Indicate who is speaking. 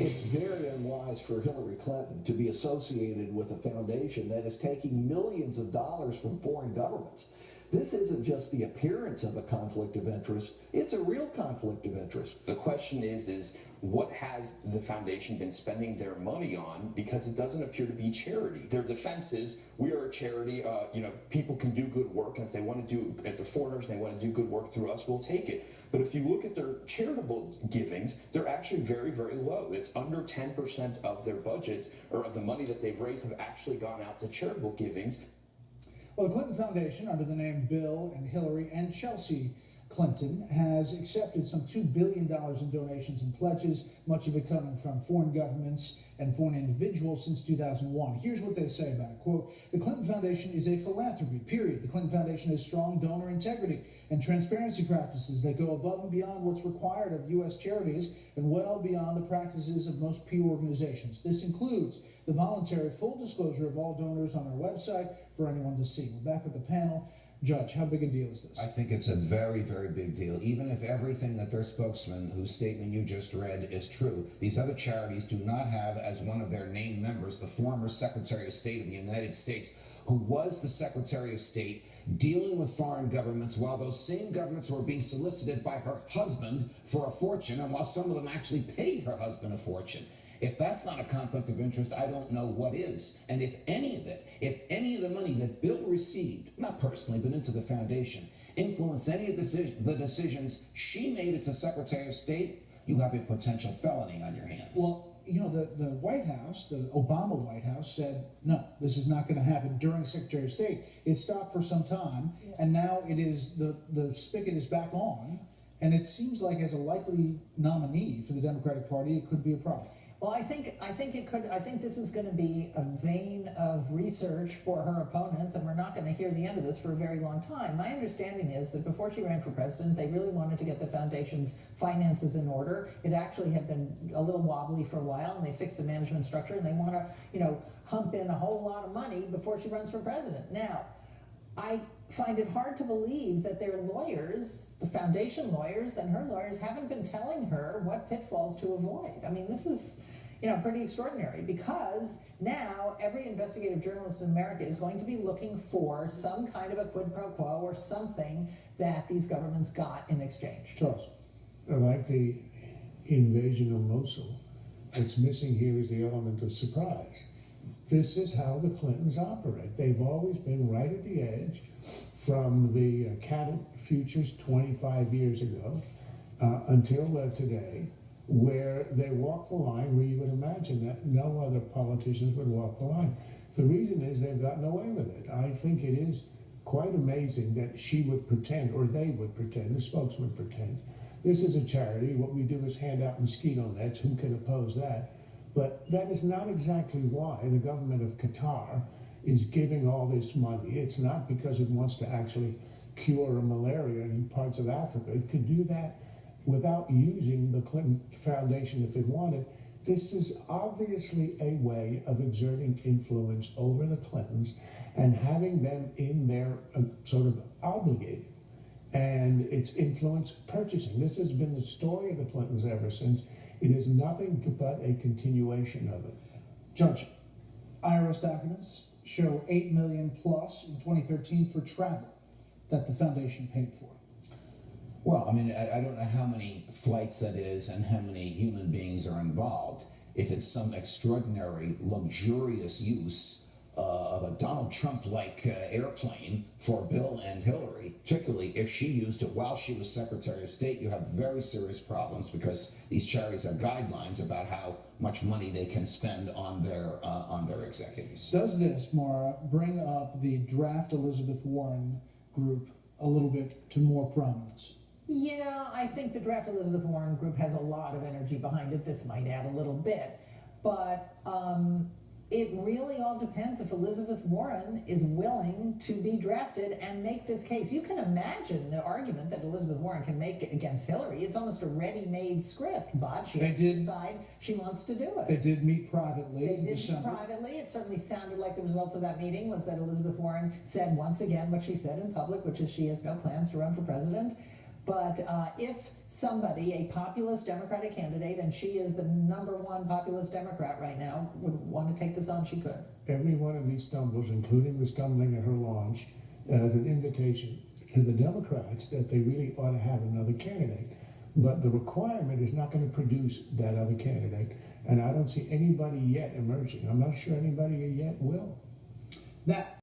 Speaker 1: it's very unwise for Hillary Clinton to be associated with a foundation that is taking millions of dollars from foreign governments. This isn't just the appearance of a conflict of interest, it's a real conflict of interest.
Speaker 2: The question is what has the foundation been spending their money on, because it doesn't appear to be charity. Their defense is, we are a charity, people can do good work, and if they're foreigners and they want to do good work through us, we'll take it. But if you look at their charitable givings, they're actually very, very low. It's under 10% of their budget, or of the money that they've raised, have actually gone out to charitable givings.
Speaker 3: Well, the Clinton Foundation, under the name Bill and Hillary and Chelsea Clinton, has accepted some $2 billion in donations and pledges, much of it coming from foreign governments and foreign individuals since 2001. Here's what they say about it. Quote, the Clinton Foundation is a philanthropy, period. The Clinton Foundation has strong donor integrity and transparency practices that go above and beyond what's required of U.S. charities and well beyond the practices of most peer organizations. This includes the voluntary full disclosure of all donors on our website for anyone to see. We're back with the panel. Judge, how big a deal is this?
Speaker 4: I think it's a very, very big deal. Even if everything that their spokesman, whose statement you just read, is true, these other charities do not have as one of their named members the former Secretary of State of the United States, who was the Secretary of State dealing with foreign governments while those same governments were being solicited by her husband for a fortune, and while some of them actually paid her husband a fortune. If that's not a conflict of interest, I don't know what is. And if any of the money that Bill received, not personally, but into the foundation, influenced any of the decisions she made as a Secretary of State, you have a potential felony on your hands.
Speaker 3: Well, you know, the White House, the Obama White House, said, no, this is not going to happen during Secretary of State. It stopped for some time, and now it is, the spigot is back on, and it seems like as a likely nominee for the Democratic Party, it could be a problem.
Speaker 5: Well, I think it could. I think this is going to be a vein of research for her opponents, and we're not going to hear the end of this for a very long time. My understanding is that before she ran for president, they really wanted to get the foundation's finances in order. It actually had been a little wobbly for a while, and they fixed the management structure, and they want to, hump in a whole lot of money before she runs for president. Now, I find it hard to believe that their lawyers, the foundation lawyers and her lawyers, haven't been telling her what pitfalls to avoid. I mean, this is, pretty extraordinary, because now every investigative journalist in America is going to be looking for some kind of a quid pro quo or something that these governments got in exchange.
Speaker 3: Charles.
Speaker 6: Like the invasion of Mosul, what's missing here is the element of surprise. This is how the Clintons operate. They've always been right at the edge, from the cattle futures 25 years ago until today, where they walk the line where you would imagine that no other politicians would walk the line. The reason is they've gotten away with it. I think it is quite amazing that she would pretend, or they would pretend, the spokesman pretends, this is a charity, what we do is hand out mosquito nets, who can oppose that? But that is not exactly why the government of Qatar is giving all this money. It's not because it wants to actually cure malaria in parts of Africa. It could do that without using the Clinton Foundation if it wanted. This is obviously a way of exerting influence over the Clintons and having them in their sort of obligated. And it's influence purchasing. This has been the story of the Clintons ever since. It is nothing but a continuation of it.
Speaker 3: Judge, IRS documents show $8 million plus in 2013 for travel that the foundation paid for.
Speaker 4: Well, I mean, I don't know how many flights that is and how many human beings are involved. If it's some extraordinary, luxurious use of a Donald Trump-like airplane for Bill and Hillary, particularly if she used it while she was Secretary of State, you have very serious problems, because these charities have guidelines about how much money they can spend on their executives.
Speaker 3: Does this, Mara, bring up the draft Elizabeth Warren group a little bit to more prominence?
Speaker 5: Yeah, I think the draft Elizabeth Warren group has a lot of energy behind it. This might add a little bit. But it really all depends if Elizabeth Warren is willing to be drafted and make this case. You can imagine the argument that Elizabeth Warren can make against Hillary. It's almost a ready-made script, but she has to decide she wants to do it.
Speaker 3: They did meet privately
Speaker 5: in December. It certainly sounded like the results of that meeting was that Elizabeth Warren said once again what she said in public, which is she has no plans to run for president. But if somebody, a populist Democratic candidate, and she is the #1 populist Democrat right now, would want to take this on, she could.
Speaker 6: Every one of these stumbles, including the stumbling at her launch, as an invitation to the Democrats that they really ought to have another candidate. But the requirement is not going to produce that other candidate. And I don't see anybody yet emerging. I'm not sure anybody yet will.
Speaker 3: That